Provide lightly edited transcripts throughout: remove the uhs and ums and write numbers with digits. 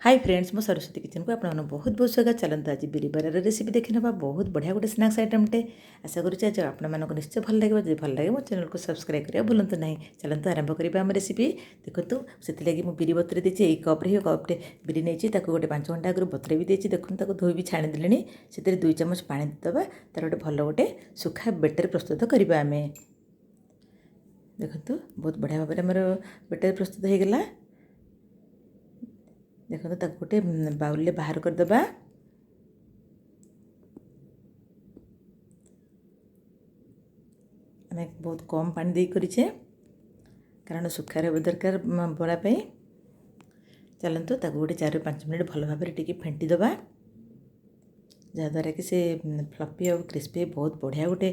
Hi friends मो Saraswati kitchen को आपको बहुत बहुत स्वागत। चलते आज बिरी बरार रेसिपी देखी ना बहुत बढ़िया गोटे स्नाक्स आइटमटे आशा करुँच आज आपको निश्चय भल लगे। जब भल लगे मो चैनल को सब्सक्राइब करा भूलु ना। चलते आरंभ करा आम रेसिपी। देखो से मुझे बिरी बतुरे देती यही कप्रे कप्टे बिरी नहीं गोटे 5 घंटा आगे बतुरे भी देती। देखो धोई भी छाणीदे से 2 चामच पा देवा तार गोटे भल गोटे सुखा बेटर प्रस्तुत करवा आम। देखो बहुत बढ़िया भाव में बेटर प्रस्तुत हो गला। देखो गोटे बाउल बाहर करदे। आम बहुत कम पानी दे करें कारण सुखा रहा दरकार बड़ापी। चलतु गोटे 4-5 मिनट भल भाव टी फेंटीदे जहाद्वारा कि से फ्लफी और क्रिस्पी बहुत बढ़िया गोटे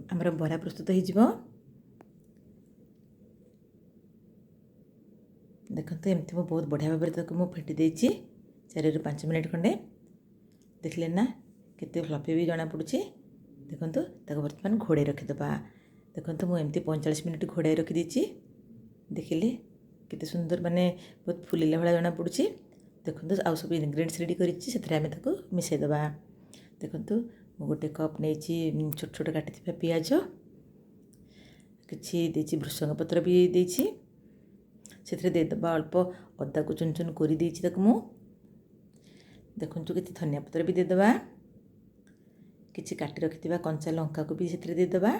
आमर बरा प्रस्तुत हो। देखो एमती मु बहुत बढ़िया भाव में फेटी देती 4-5 मिनट खंडे। देखले ना केते फ्लफी भी जना पड़ुछि। देखो बर्तमान घोड़े रखीदबा। देखो मुझे 45 मिनट घोड़ाई रखीदी। देखिले केते सुंदर माने बहुत फुलिला भाया जना पड़ुछि। देखो आउ सब इनग्रेडिएंट्स रेडी करिछि सेथरे आमे ताको मिसेइदबा। देखो मु गोटे कप नेछि छोट छोट काटिथिबा पियाज किछि देछि भृषंग पत्र भी देछि से देदबा अल्प अदा को चुन चुन कर मु। देखु कि धनिया पत्र भी देदबा किछि काटी रखि कंचा लंका को भी से देदबा।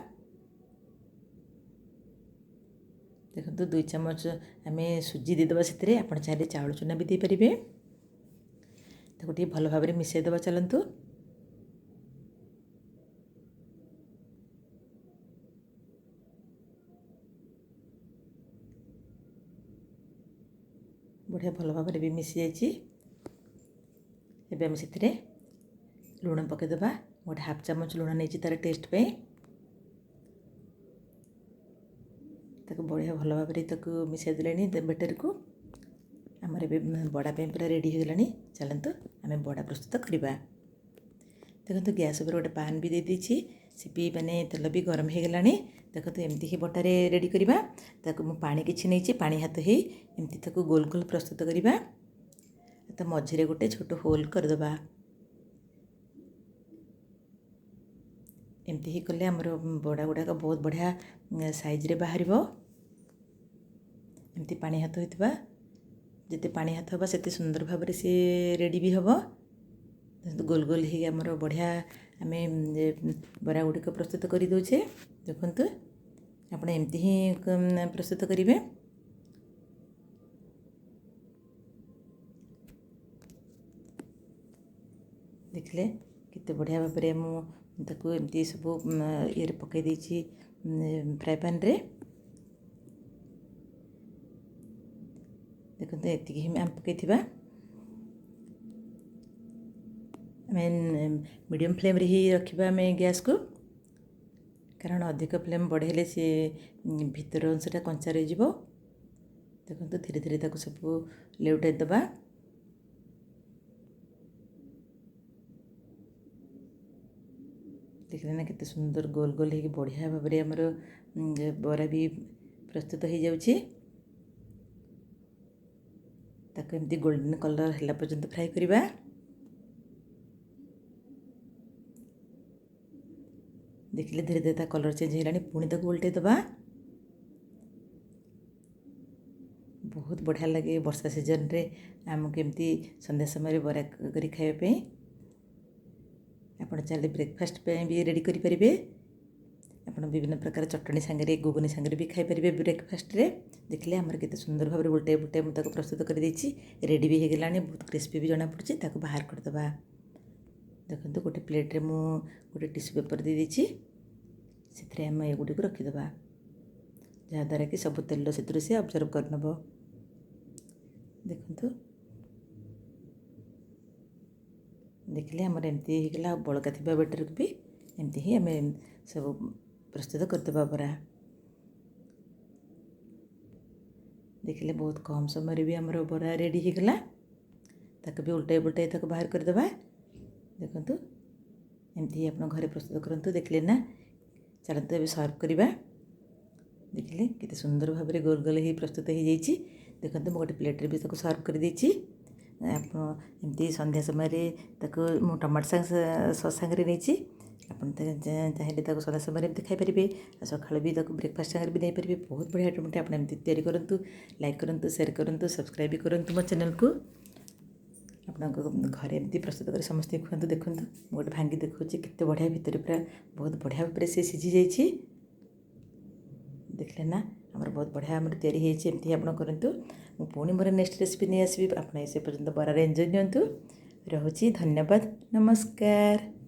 देखो 2 चामच आम सुजी देदबा से आप चाहिए चाउल चूना भी देपारे। तो भल भाव में मिसईदबा। चलतु बढ़िया भल भाव में भी मिसी जाइए। एबे से लुण पकईदबा। गोटे 1/2 चामच लुण नहीं तार टेस्ट पे बढ़िया भल भाव में मिसाई दे बेटर को आमर बड़ा पूरा रेडी हो गलानी। चलतु आम बड़ा प्रस्तुत करवा। देखो गैस पर गोटे पान भी दे देछि सी भी माने तेल भी गरम हो गलानी। देखो एमती ही बटारे रेडी करवा। ताको मु पानी किछि नहीं पानी हाथ ही एमती ताको गोल गोल प्रस्तुत करवा। तो मझिरे गोटे छोट होल करदबा। एमती ही कले आमर बड़ा गुड़ाक बहुत बढ़िया साइज रे बाहर। एमती पानी हाथ होइतबा जिते पानी हाथ होगा सेते सुंदर भाव में सी रेडी भी हम। गोल गोल ही आमर बढ़िया आम बरा गुड़िक प्रस्तुत कर दौचे। देखु आप एमती ही प्रस्तुत करेंगे। देखले कितने बढ़िया भाव में मुझे सब ये पकई देछि फ्राए पैन रे। देखो एति ही आम पकईथिबा। मीडियम फ्लेम रे ही रखिबा आमे गैस को कारण अधिक फ्लेम बढ़ेले सी भीतर अंशटा कंचा रही जीवो। देखो धीरे धीरे ताको सब लेउटाई दबा। देखले ना कितने सुंदर गोल गोल है बढ़िया भाव में आमर बरा भी प्रस्तुत हो जाउछि। ताको एमती गोल्डन कलर हला पर्यंत फ्राई करवा। देखिले धीरे धीरे कलर चेंज होलानी पुणी ताको उल्टे दबा। बहुत बढ़िया लगे वर्षा सीजन रे आमको एमती संध्या समय बरा करी खाइबा। आपन चाहे ब्रेकफास्ट पे भी रेडी करि परिबे। आपन विभिन्न प्रकार चटनी सांगे गुगनी सांगे भी खाई परिबे ब्रेकफास्ट रे। देखले हमर केते सुंदर भाव में उल्टे उल्टे मु ताको प्रस्तुत कर देछि। रेडी भी हो गलानी बहुत क्रिस्पी भी जना पड़छि। ताको बाहर कर दबा। देखो गोटे प्लेट रे मु गोटे टिश्यू पेपर दे देछि सेथरे हम ए गुडी को रखि दबा जहाद्वारा कि सब तेल से ऑब्जर्व कर नबो। देखो देखले आमर एमती ही गला बड़का थिबा बेटर को भी एमती ही आम सब प्रस्तुत करदबा बरा। देखले बहुत कम समय भी आमर बरा रेडी हो गला। ताको भी उल्टाई बुल्टाई ताको बाहर करदबा। देखो एमती ही आप घरे प्रस्तुत करंतु। देखले ना चलते सर्व करवा। देखिले कितने सुंदर भाव में गोल गोल ही प्रस्तुत हो जाइए। देखो गोटे प्लेट्रे भी सर्व कर आप एमती संध्या समय टमाटो सस सांगे नहीं आप चाहिए सदा समय खाईपारे सका भी ब्रेकफास्ट सांगे भी नहीं बहुत बढ़िया आइटम आप एमती करूँ लाइक करूँ शेयर करूँ सब्सक्राइब भी करूँ मो चैनल को आप घरे एमती प्रस्तुत कर समस्त खुद देखूँ गोटे भांगी देखा केते बढ़िया भितर पूरा बहुत बढ़िया भाव से सीझी जाइए देखले ना आमर बहुत बढ़िया एमती आप करूँ पुणी मोर नेक्स्ट रेसिपी नहीं आसबि आप से पर्यंत बरार एंजॉय नियंतु रोची धन्यवाद नमस्कार।